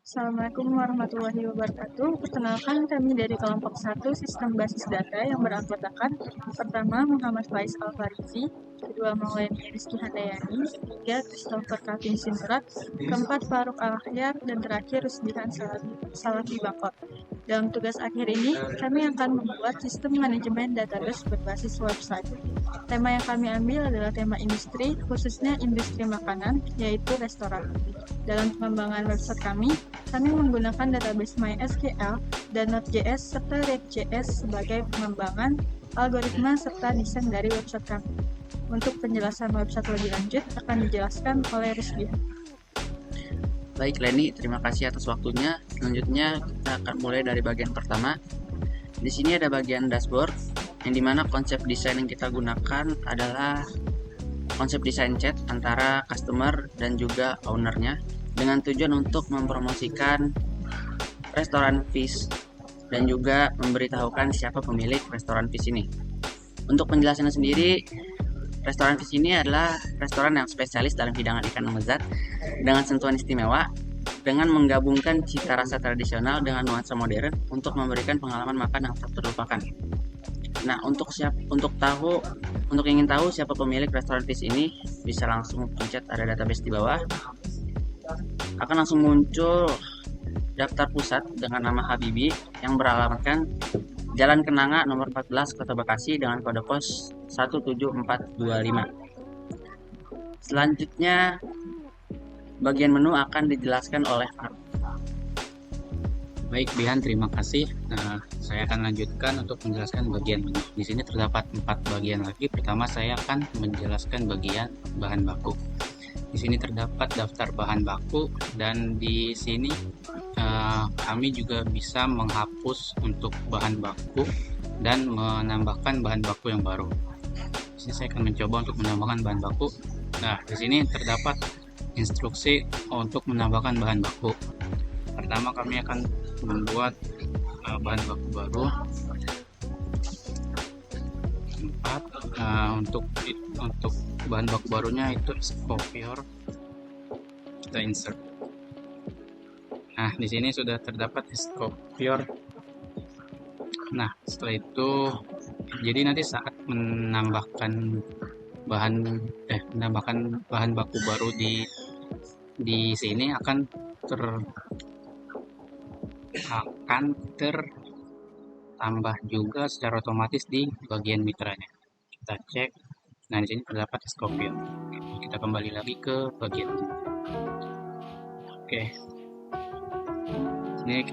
Assalamualaikum warahmatullahi wabarakatuh. Perkenalkan kami dari kelompok 1 Sistem Basis Data yang beranggotakan pertama Muhammad Faiz Al-Farizi, kedua Maulani Rizky Handayani, ketiga Christopher Kavin Sinurat, keempat Faruk Al-Akhyar, dan terakhir Rusdihan Salafi Bakor. Dalam tugas akhir ini, kami akan membuat sistem manajemen database berbasis website. Tema yang kami ambil adalah tema industri, khususnya industri makanan, yaitu restoran. Dalam pengembangan website kami menggunakan database MySQL dan Node.js serta React.js sebagai pengembangan algoritma serta desain dari website kami. Untuk penjelasan website lebih lanjut akan dijelaskan oleh Rizky. Baik Leni, terima kasih atas waktunya. Selanjutnya kita akan mulai dari bagian pertama. Di sini ada bagian dashboard, yang dimana konsep desain yang kita gunakan adalah konsep desain chat antara customer dan juga ownernya, dengan tujuan untuk mempromosikan restoran Fish dan juga memberitahukan siapa pemilik restoran Fish ini. Untuk penjelasannya sendiri, restoran Fish ini adalah restoran yang spesialis dalam hidangan ikan lezat dengan sentuhan istimewa, dengan menggabungkan cita rasa tradisional dengan nuansa modern untuk memberikan pengalaman makan yang tak terlupakan. Nah, untuk ingin tahu siapa pemilik restoran Fish ini, bisa langsung pencet ada database di bawah. Akan langsung muncul daftar pusat dengan nama Habibi yang beralamatkan Jalan Kenanga nomor 14 Kota Bekasi dengan kode pos 17425. Selanjutnya bagian menu akan dijelaskan oleh Faruk. Baik, Bihan, terima kasih. Saya akan lanjutkan untuk menjelaskan bagian menu. Di sini terdapat 4 bagian lagi. Pertama, saya akan menjelaskan bagian bahan baku. Di sini terdapat daftar bahan baku, dan di sini kami juga bisa menghapus untuk bahan baku dan menambahkan bahan baku yang baru. Di sini saya akan mencoba untuk menambahkan bahan baku. Nah, di sini terdapat instruksi untuk menambahkan bahan baku. Pertama, kami akan membuat bahan baku baru. Untuk bahan baku barunya itu Scopior, kita insert. Nah, di sini sudah terdapat Scopior. Nah, setelah itu, jadi nanti saat menambahkan bahan baku baru di sini akan tertambah juga secara otomatis di bagian mitranya. Kita cek. Nah, di sini terdapat Scopior. Kita kembali lagi ke bagian ini. Oke. Ini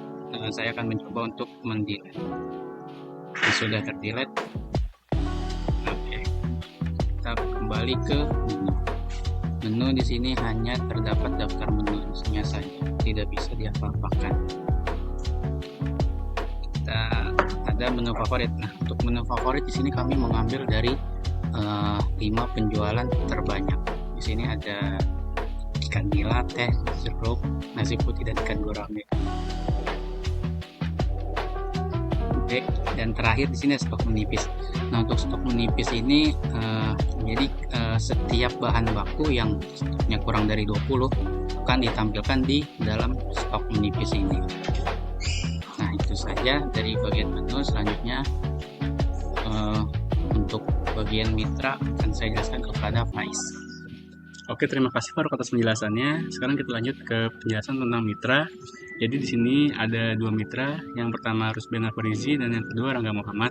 saya akan mencoba untuk mendelete. Sudah terdelete. Oke. Kita kembali ke menu. Menu di sini hanya terdapat daftar menunya saja, tidak bisa dihafalkan. Kita ada menu favorit. Nah, untuk menu favorit di sini kami mengambil dari 5 penjualan terbanyak. Di sini ada ikan nila, teh, jeruk, nasi putih, dan ikan gurame. Oke, dan terakhir di sini stok menipis. Nah, untuk stok menipis ini jadi setiap bahan baku yang stoknya kurang dari 20 akan ditampilkan di dalam stok menipis ini. Nah, itu saja dari bagian menu. Selanjutnya untuk bagian mitra akan saya jelaskan kepada Faiz. Oke, terima kasih Faruk atas penjelasannya. Sekarang kita lanjut ke penjelasan tentang mitra. Jadi di sini ada 2 mitra. Yang pertama Rusdihan Al-Farizi dan yang kedua Rangga Muhammad.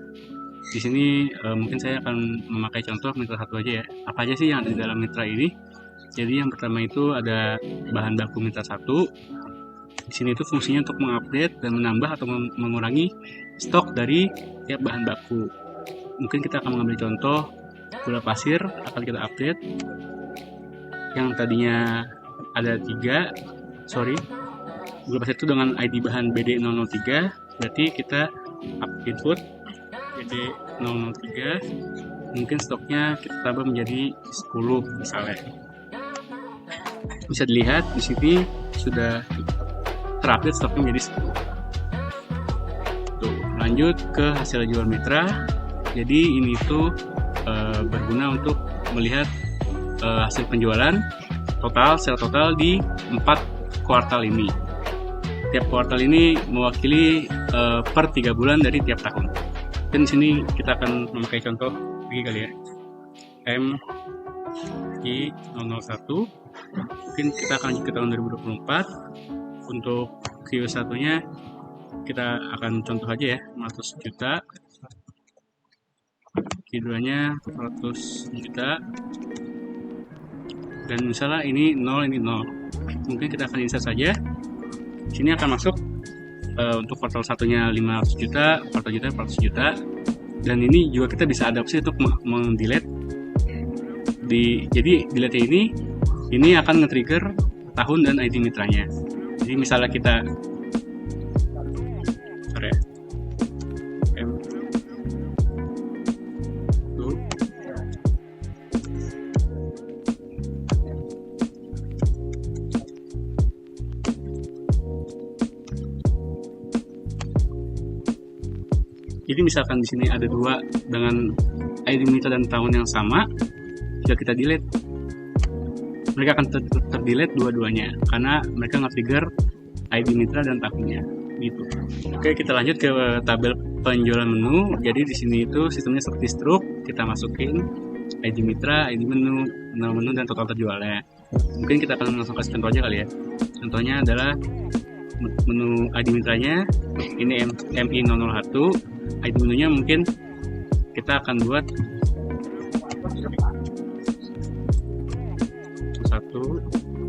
Di sini mungkin saya akan memakai contoh mitra satu aja ya. Apa aja sih yang ada di dalam mitra ini? Jadi yang pertama itu ada bahan baku mitra 1. Di sini itu fungsinya untuk mengupdate dan menambah atau mengurangi stok dari tiap bahan baku. Mungkin kita akan mengambil contoh gula pasir akan kita update. Yang tadinya ada 3, gula pasir itu dengan ID bahan BD003, berarti kita input BD003, mungkin stoknya kita tambah menjadi 10 misalnya. Bisa dilihat di sini sudah terupdate stoknya menjadi 10. Tuh, lanjut ke hasil jual mitra. Jadi ini tuh berguna untuk melihat hasil penjualan total, sel total di 4 kuartal ini. Tiap kuartal ini mewakili per 3 bulan dari tiap tahun. Dan di sini kita akan memakai contoh lagi kali ya. MI001. Mungkin kita akan lanjut ke tahun 2024. Untuk Q1-nya kita akan contoh aja ya, 500 juta. Q2-nya 100 juta. Dan misalnya ini 0, ini 0. Mungkin kita akan insert saja. Sini akan masuk untuk kuartal 1-nya 500 juta, kuartal juta 400 juta. Dan ini juga kita bisa adaptasi untuk mendelete. Jadi delete ini akan nge-trigger tahun dan ID mitranya. Jadi misalnya kita Jadi misalkan di sini ada 2 dengan ID mitra dan tahun yang sama, jika kita delete, mereka akan terdelete dua-duanya karena mereka nge-trigger ID mitra dan tahunnya. Gitu. Oke, kita lanjut ke tabel penjualan menu. Jadi di sini itu sistemnya seperti struk, kita masukin ID mitra, ID menu, nama menu dan total terjualnya. Mungkin kita akan langsung kasih contoh aja kali ya. Contohnya adalah menu ID mitranya ini MI001. ID menunya mungkin kita akan buat satu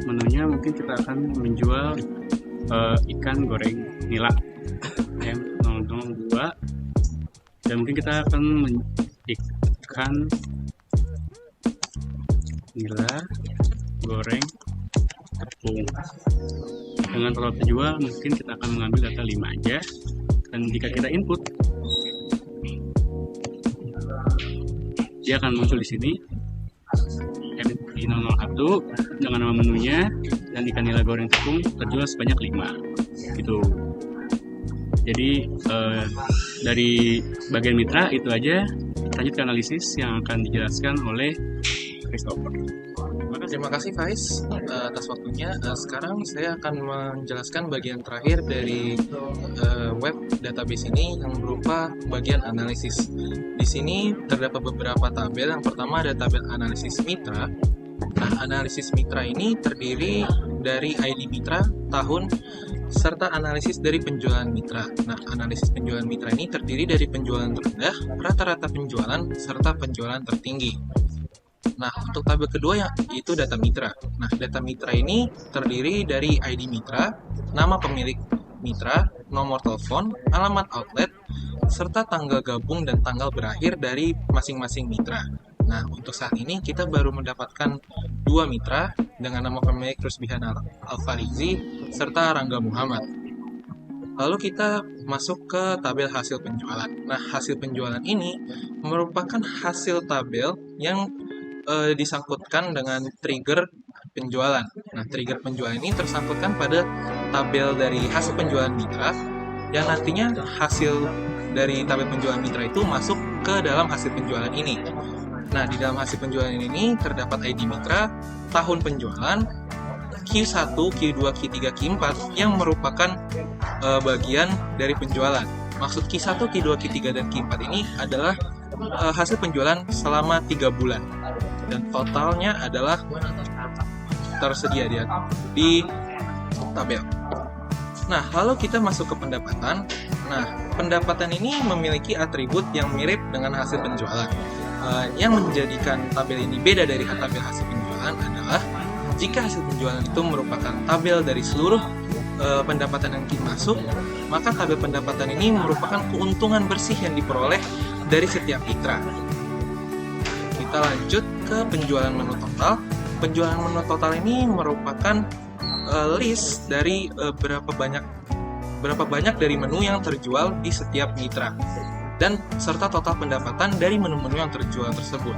menunya, mungkin kita akan menjual ikan goreng nila M002, dan mungkin kita akan ikan nila goreng tepung. Dengan total terjual mungkin kita akan mengambil data 5 aja, dan jika kita input dia akan muncul di sini MI001 dengan nama menunya dan ikan nila goreng tepung terjual sebanyak 5 gitu. Jadi dari bagian mitra itu aja. Lanjut ke analisis yang akan dijelaskan oleh Christopher. Terima kasih Faiz atas waktunya. Sekarang saya akan menjelaskan bagian terakhir dari web database ini yang berupa bagian analisis. Di sini terdapat beberapa tabel. Yang pertama ada tabel analisis mitra. Nah, analisis mitra ini terdiri dari ID mitra, tahun, serta analisis dari penjualan mitra. Nah, analisis penjualan mitra ini terdiri dari penjualan terendah, rata-rata penjualan, serta penjualan tertinggi. Nah, untuk tabel kedua yaitu data mitra. Nah, data mitra ini terdiri dari ID mitra, nama pemilik mitra, nomor telepon, alamat outlet, serta tanggal gabung dan tanggal berakhir dari masing-masing mitra. Nah, untuk saat ini kita baru mendapatkan 2 mitra dengan nama pemilik Rusbihan Alfarizi serta Rangga Muhammad. Lalu kita masuk ke tabel hasil penjualan. Nah, hasil penjualan ini merupakan hasil tabel yang disangkutkan dengan trigger penjualan. Nah, trigger penjualan ini tersangkutkan pada tabel dari hasil penjualan mitra, yang nantinya hasil dari tabel penjualan mitra itu masuk ke dalam hasil penjualan ini. Nah, di dalam hasil penjualan ini terdapat ID mitra, tahun penjualan, Q1, Q2, Q3, Q4 yang merupakan bagian dari penjualan. Maksud Q1, Q2, Q3, dan Q4 ini adalah hasil penjualan selama 3 bulan. Dan totalnya adalah tersedia di tabel. Nah, lalu kita masuk ke pendapatan. Nah, pendapatan ini memiliki atribut yang mirip dengan hasil penjualan. Yang menjadikan tabel ini beda dari tabel hasil penjualan adalah jika hasil penjualan itu merupakan tabel dari seluruh pendapatan yang masuk, maka tabel pendapatan ini merupakan keuntungan bersih yang diperoleh dari setiap mitra. Kita lanjut ke penjualan menu total. Penjualan menu total ini merupakan list dari berapa banyak dari menu yang terjual di setiap mitra, dan serta total pendapatan dari menu-menu yang terjual tersebut.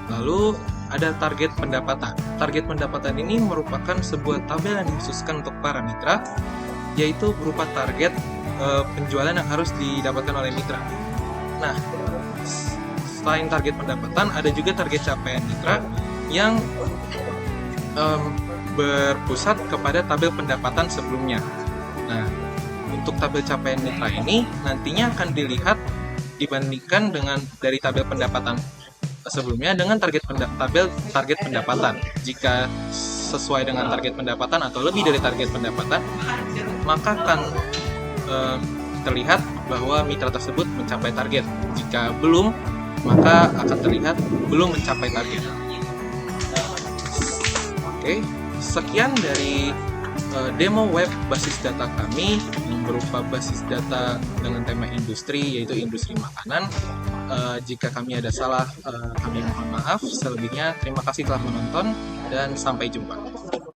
Lalu ada target pendapatan. Target pendapatan ini merupakan sebuah tabel yang dikhususkan untuk para mitra, yaitu berupa target penjualan yang harus didapatkan oleh mitra. Nah, selain target pendapatan, ada juga target capaian mitra yang berpusat kepada tabel pendapatan sebelumnya. Nah, untuk tabel capaian mitra ini nantinya akan dilihat dibandingkan dengan dari tabel pendapatan sebelumnya dengan tabel target pendapatan. Jika sesuai dengan target pendapatan atau lebih dari target pendapatan, maka akan terlihat bahwa mitra tersebut mencapai target. Jika belum, maka akan terlihat belum mencapai target. Oke, sekian dari demo web basis data kami yang berupa basis data dengan tema industri, yaitu industri makanan. Jika kami ada salah, kami mohon maaf. Selebihnya, terima kasih telah menonton dan sampai jumpa.